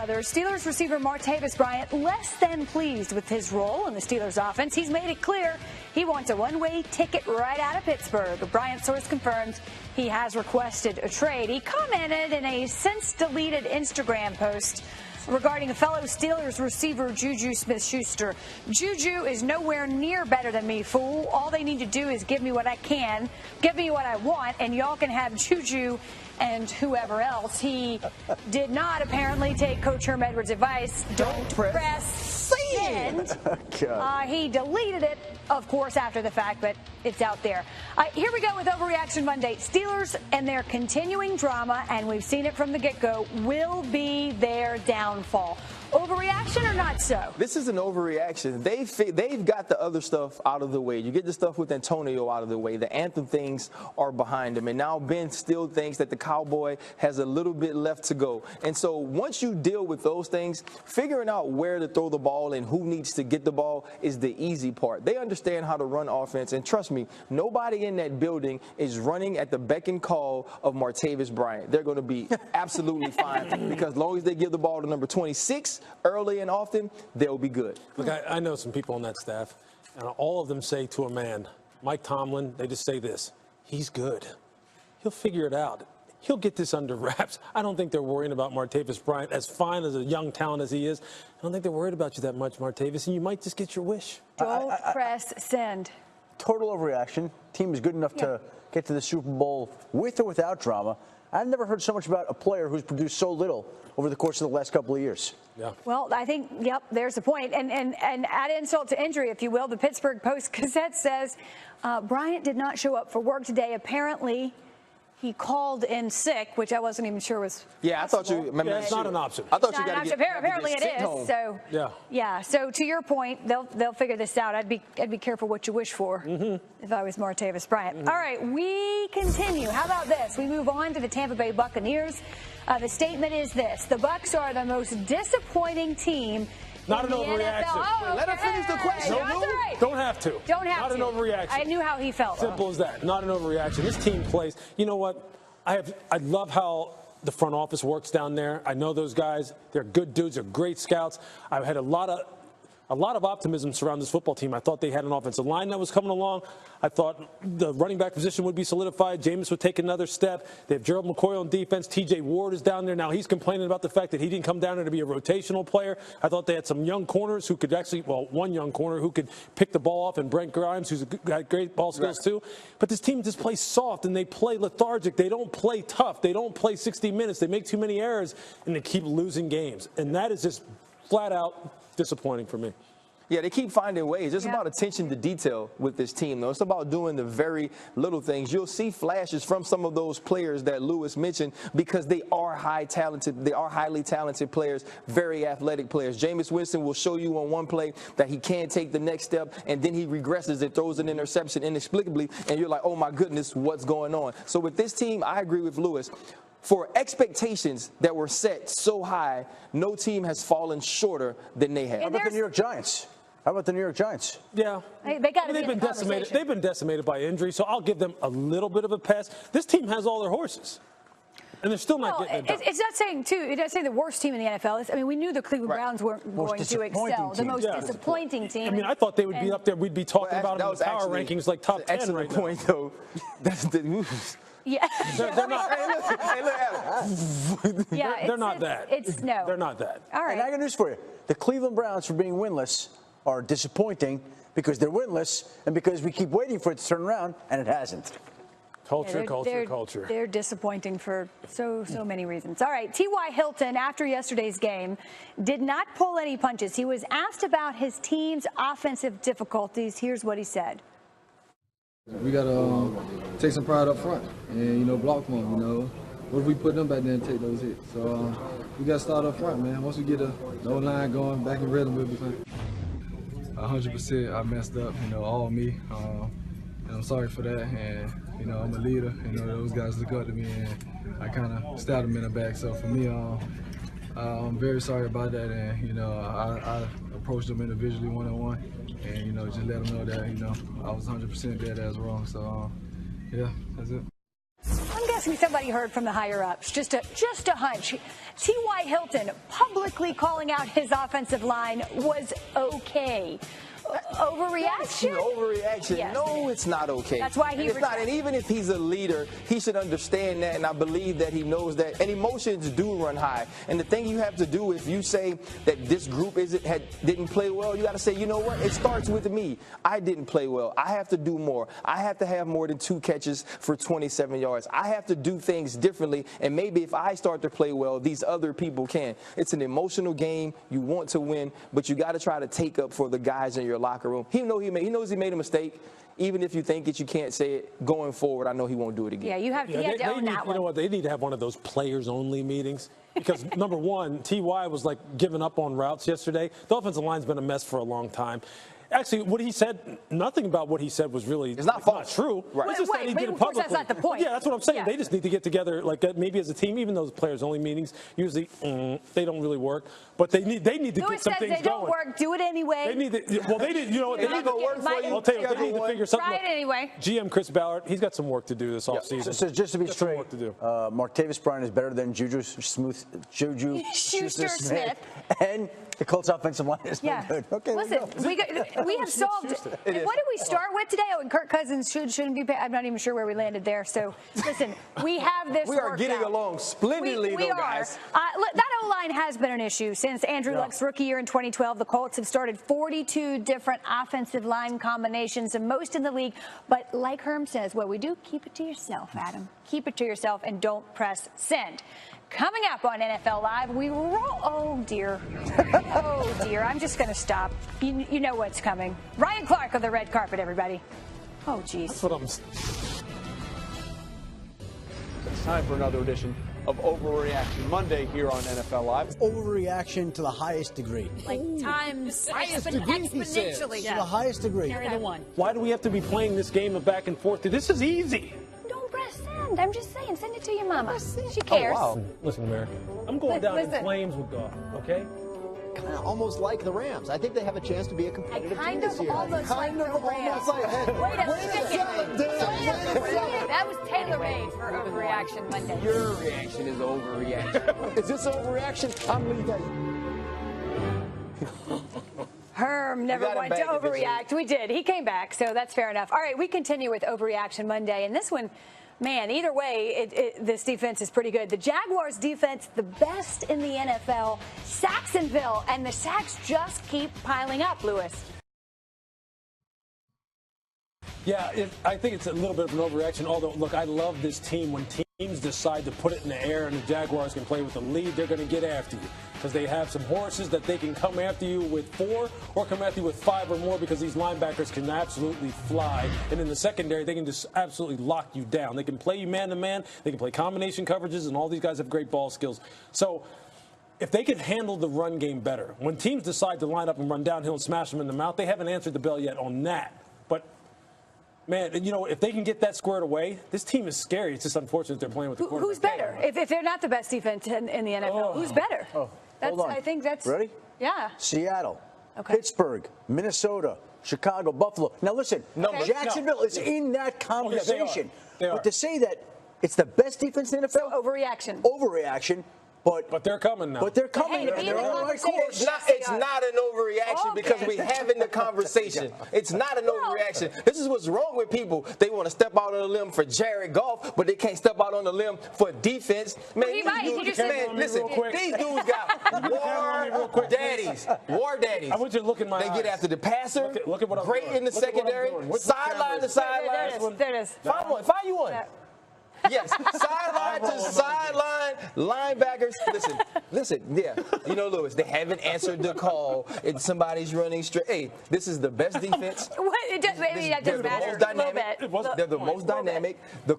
others, Steelers receiver Martavis Bryant less than pleased with his role in the Steelers offense. He's made it clear he wants a one-way ticket right out of Pittsburgh. A Bryant source confirms he has requested a trade. He commented in a since-deleted Instagram post regarding a fellow Steelers receiver, Juju Smith-Schuster. Juju is nowhere near better than me, fool. All they need to do is give me what I can, give me what I want, and y'all can have Juju and whoever else. He did not apparently take Coach Herm Edwards' advice. Don't press send. He deleted it, of course, after the fact, but it's out there. Here we go with Overreaction Monday. Steelers and their continuing drama, and we've seen it from the get-go, will be their downfall. Overreaction or not so? This is an overreaction. They've got the other stuff out of the way. You get the stuff with Antonio out of the way. The anthem things are behind him. And now Ben still thinks that the Cowboy has a little bit left to go. And so once you deal with those things, figuring out where to throw the ball and who needs to get the ball is the easy part. They understand how to run offense. And trust me, nobody in that building is running at the beck and call of Martavis Bryant. They're going to be absolutely fine because as long as they give the ball to number 26, early and often, they'll be good. Look, I know some people on that staff, and all of them say to a man, Mike Tomlin, they just say this: he's good. He'll figure it out. He'll get this under wraps. I don't think they're worrying about Martavis Bryant, as fine as a young talent as he is. I don't think they're worried about you that much, Martavis, and you might just get your wish. Don't press send. Total overreaction. Team is good enough to get to the Super Bowl with or without drama. I've never heard so much about a player who's produced so little over the course of the last couple of years. Yeah. Well, I think, there's the point. And add insult to injury, if you will. The Pittsburgh Post-Gazette says Bryant did not show up for work today. Apparently, he called in sick, which I wasn't even sure was Yeah, I thought you. Yeah, it's not an option. I thought you got to get. Apparently it is. Home. So yeah. So to your point, they'll figure this out. I'd be careful what you wish for if I was Martavis Bryant. All right, we continue. How about this? We move on to the Tampa Bay Buccaneers. The statement is this: the Bucs are the most disappointing team. Not an overreaction. Oh, Let her finish the question. No, right. Don't have to. Don't have Not to. an overreaction. I knew how he felt. Simple as that. Not an overreaction. This team plays. You know what? I love how the front office works down there. I know those guys. They're good dudes. They're great scouts. I've had a lot of optimism surround this football team. I thought they had an offensive line that was coming along. I thought the running back position would be solidified. Jameis would take another step. They have Gerald McCoy on defense. TJ Ward is down there. Now he's complaining about the fact that he didn't come down there to be a rotational player. I thought they had some young corners who could one young corner who could pick the ball off, and Brent Grimes, who's got great ball skills too. But this team just plays soft and they play lethargic. They don't play tough. They don't play 60 minutes. They make too many errors and they keep losing games. And that is just flat out disappointing for me. Yeah, they keep finding ways. It's about attention to detail with this team, though. It's about doing the very little things. You'll see flashes from some of those players that Lewis mentioned because they are talented. They are highly talented players, very athletic players. Jameis Winston will show you on one play that he can't take the next step, and then he regresses and throws an interception inexplicably, and you're like, oh, my goodness, what's going on? So with this team, I agree with Lewis. For expectations that were set so high, no team has fallen shorter than they have. How about the New York Giants? Yeah. They've been decimated. They've been decimated by injury, so I'll give them a little bit of a pass. This team has all their horses, and they're still not getting it done. It's not saying, too, it doesn't say the worst team in the NFL. We knew the Cleveland Browns weren't going to excel. The most disappointing team. I mean, I thought they would be up there. We'd be talking about them in the power rankings like top 10 right now. Point, though. That's the Yeah. They're not. They're not that. They're not that. All right. And I got news for you. The Cleveland Browns, for being winless, are disappointing because they're winless and because we keep waiting for it to turn around, and it hasn't. Culture. They're disappointing for so many reasons. All right, T.Y. Hilton, after yesterday's game, did not pull any punches. He was asked about his team's offensive difficulties. Here's what he said. We got to take some pride up front and, block for them, What if we put them back there and take those hits? So we got to start up front, man. Once we get the O-line going, back in rhythm, we'll be fine. 100%, I messed up, all me. And I'm sorry for that, and, I'm a leader. Those guys look up to me, and I kind of stabbed them in the back. So for me, I'm very sorry about that, and, I approached them individually one-on-one, and, just let them know that, I was 100% there, that's wrong. So, yeah, that's it. I'm guessing ask me somebody heard from the higher ups. Just a hunch. T.Y. Hilton publicly calling out his offensive line was okay. Overreaction? Overreaction. Yes. No, it's not okay. That's why he it's not. And even if he's a leader, he should understand that. And I believe that he knows that. And emotions do run high. And the thing you have to do, if you say that this group didn't play well, you got to say, you know what? It starts with me. I didn't play well. I have to do more. I have to have more than 2 catches for 27 yards. I have to do things differently. And maybe if I start to play well, these other people can. It's an emotional game. You want to win, but you got to try to take up for the guys in your locker room. He knows he made a mistake. Even if you think it, you can't say it. Going forward, I know he won't do it again. Yeah, you have to own that one. You know what? They need to have one of those players-only meetings because, number one, T.Y. was like giving up on routes yesterday. The offensive line's been a mess for a long time. Actually, what he said, nothing about what he said was really it's not false. True. Right. It's just that he did it publicly. That's not the point. Yeah, that's what I'm saying. Yeah. They just need to get together like that, maybe as a team. Even those players-only meetings usually they don't really work, but they need to get some things going. They don't work. Do it anyway. They need to. Well, they did. You know what? They need to work for you. I'll tell you, they need to figure something out. Try it anyway. GM Chris Ballard, he's got some work to do this offseason. So just to be straight, Martavis Bryant is better than Juju Schuster-Smith, and the Colts offensive line is no good. Okay, listen, we have solved it. What did we start with today? Oh, and Kirk Cousins shouldn't be paid. I'm not even sure where we landed there. So, listen, we have this. We are getting along splendidly, we though, are. guys. That O-line has been an issue since Andrew Luck's rookie year in 2012. The Colts have started 42 different offensive line combinations, the most in the league. But like Herm says, what we do, keep it to yourself, Adam. Keep it to yourself and don't press send. Coming up on NFL Live, we roll. Oh, dear. Oh, dear. I'm just going to stop. You know what's coming. Ryan Clark of the red carpet, everybody. Oh, geez. That's what I'm. It's time for another edition of Overreaction Monday here on NFL Live. Overreaction to the highest degree. Like times highest degree, exponentially. To the highest degree. Carry the one. Why do we have to be playing this game of back and forth? This is easy. Don't press send. I'm just saying. Send it to your mama. She cares. Oh, wow. Listen, Mary. I'm going down in flames with Goff, okay? Kind of almost like the Rams. I think they have a chance to be a competitive team this year. Almost like the Rams. Wait a second. That was tailor-made for Overreaction Monday. Your reaction is overreaction. Is this overreaction? I'm leaving. Herm never got him wanted to back overreact. We did. He came back, so that's fair enough. All right, we continue with Overreaction Monday, and this one, man, either way, this defense is pretty good. The Jaguars' defense, the best in the NFL. Saxonville, and the sacks just keep piling up, Lewis. Yeah, I think it's a little bit of an overreaction. Although, look, I love this team. When teams decide to put it in the air and the Jaguars can play with the lead, they're going to get after you because they have some horses that they can come after you with 4 or come after you with 5 or more because these linebackers can absolutely fly. And in the secondary, they can just absolutely lock you down. They can play you man-to-man. They can play combination coverages, and all these guys have great ball skills. So if they can handle the run game better, when teams decide to line up and run downhill and smash them in the mouth, they haven't answered the bell yet on that. But man, you know, if they can get that squared away, this team is scary. It's just unfortunate they're playing with the quarterback. Who's better? If they're not the best defense in the NFL, who's better? Hold on. I think that's ready. Yeah. Seattle, Okay. Pittsburgh, Minnesota, Chicago, Buffalo. Now listen, Jacksonville is in that conversation. They are. But to say that it's the best defense in the NFL, overreaction. But they're coming now. But they're coming. Hey, to be in the They're on the right course. It's not an overreaction because we having the conversation. It's not an overreaction. This is what's wrong with people. They want to step out on a limb for Jared Goff, but they can't step out on the limb for defense. Man, listen, these dudes got war daddies. War daddies. I want you to look in my eyes. They get after the passer. Look at what I'm great doing. in the Look at what I'm secondary. doing. Sideline to sideline. There it is. Find one. Find you one. Yes, sideline to sideline, linebackers. Listen, yeah. You know, Lewis, they haven't answered the call. It's somebody's running straight. Hey, this is the best defense. That doesn't matter. They're the most dynamic. Their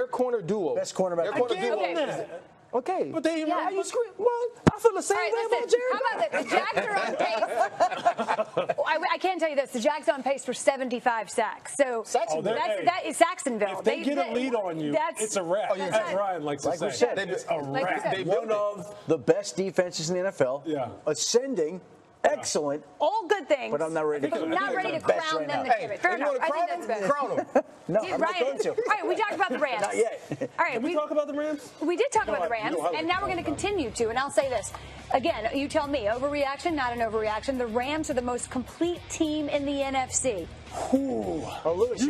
corner duo. Best cornerback. Their corner duo. Okay. But they how you scream? Well, I feel the same way about Jared. How about this? The Jags are on pace. I can tell you this. The Jags are on pace for 75 sacks. So that is Saxonville. If they get a lead on you, it's a wrap. As Ryan likes to say. We said, It's a wrap. One of the best defenses in the NFL. Ascending. Excellent. All good things. But I'm not ready to crown them the favorite. Fair enough. I think that's better. Crown them. No, I'm not going to. All right, we talked about the Rams. Not yet. All right, Can we talk about the Rams? We did talk about the Rams, and now we're going to continue to. And I'll say this. Again, you tell me, overreaction, not an overreaction. The Rams are the most complete team in the NFC. Oh, Lewis,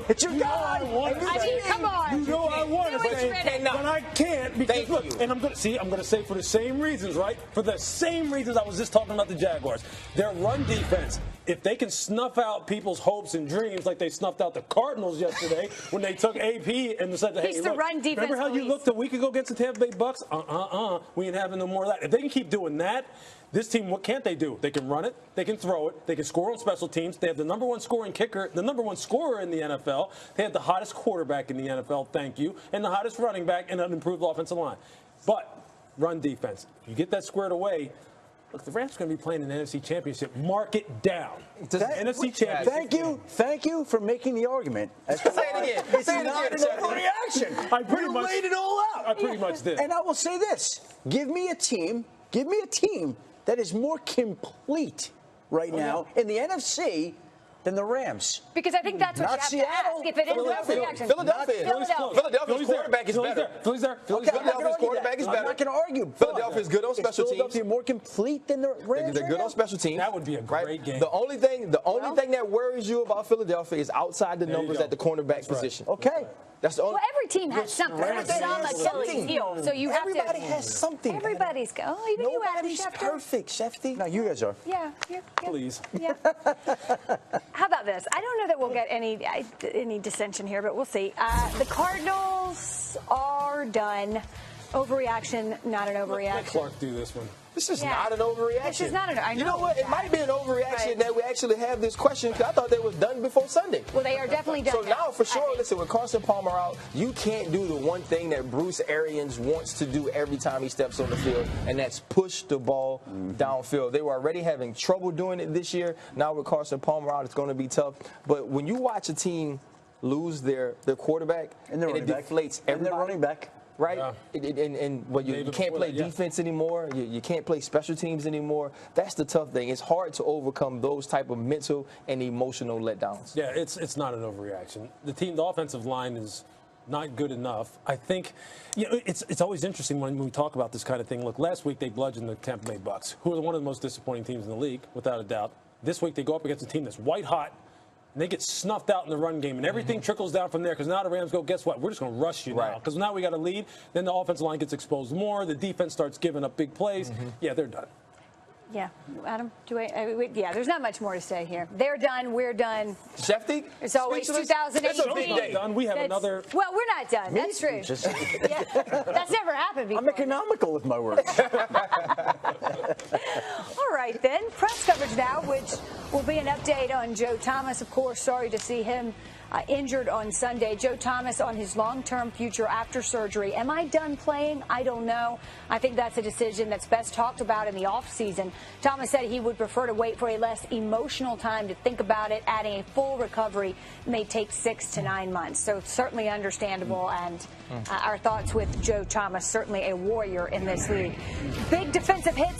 it's your guy. I mean, come on. You know I want to say, but I can't because look, and I'm going to say for the same reasons, right? For the same reasons I was just talking about the Jaguars. Their run defense, if they can snuff out people's hopes and dreams like they snuffed out the Cardinals yesterday when they took AP and said, hey, He's the run defense remember how you police. looked a week ago against the Tampa Bay Bucks? We ain't having no more of that. If they can keep doing that, this team, what can't they do? They can run it, they can throw it, they can score on special teams. They have the number one scoring kicker, the number one scorer in the NFL. They have the hottest quarterback in the NFL, thank you, and the hottest running back and an improved offensive line. But run defense, you get that squared away. Look, the Rams are going to be playing an NFC Championship. Mark it down. NFC Championship. Thank you for making the argument. Say it again. It's not an overreaction. I pretty much laid it all out. I pretty much did. And I will say this: give me a team that is more complete right now in the NFC than the Rams. Because I think that's what Not you have Seattle. to ask if it is an overreaction. Philadelphia's quarterback is better. Philly's there. Philadelphia's quarterback is better. I'm not going to argue. Philadelphia's good on special teams. Philadelphia more complete than the Rams. They're good on special teams. That would be a great game. The only thing that worries you about Philadelphia is outside the numbers at the cornerback position. Okay. That's the only. Well, every team has something. That's some Achilles heel. So you have Everybody to. has something. Everybody's go. Oh, even you, Adam Nobody's Schefter. perfect, Shefty. No, you guys are. Yeah. Please. Yeah. How about this? I don't know that we'll get any dissension here, but we'll see. The Cardinals are done. Overreaction, not an Let overreaction. Clark do this one. This is not an overreaction. This is not an. I know You know what? It might be an overreaction Right. that we actually have this question because I thought they was done before Sunday. Well, they are definitely done. So now, for sure, listen, with Carson Palmer out, you can't do the one thing that Bruce Arians wants to do every time he steps on the field, and that's push the ball downfield. They were already having trouble doing it this year. Now with Carson Palmer out, it's going to be tough. But when you watch a team lose their quarterback, And it deflates everybody. And their running back. Right? Yeah. But you can't play defense anymore. You can't play special teams anymore. That's the tough thing. It's hard to overcome those type of mental and emotional letdowns. Yeah, it's not an overreaction. The offensive line is not good enough. I think, it's always interesting when we talk about this kind of thing. Look, last week they bludgeoned the Tampa Bay Bucks, who are one of the most disappointing teams in the league, without a doubt. This week they go up against a team that's white hot. And they get snuffed out in the run game, and everything trickles down from there because now the Rams go, guess what? We're just going to rush you now because now we got a lead. Then the offensive line gets exposed more. The defense starts giving up big plays. Yeah, they're done. Yeah, Adam, there's not much more to say here. They're done. We're done. Shefty? It's always 2018. Not done. We have another. Well, we're not done. That's true. Yeah, that's never happened before. I'm economical with my words. All right, then. Press coverage now, which will be an update on Joe Thomas. Of course, sorry to see him injured on Sunday. Joe Thomas on his long-term future after surgery. Am I done playing? I don't know. I think that's a decision that's best talked about in the offseason. Thomas said he would prefer to wait for a less emotional time to think about it. Adding a full recovery may take 6 to 9 months. So certainly understandable. And our thoughts with Joe Thomas, certainly a warrior in this league. Big defensive hits.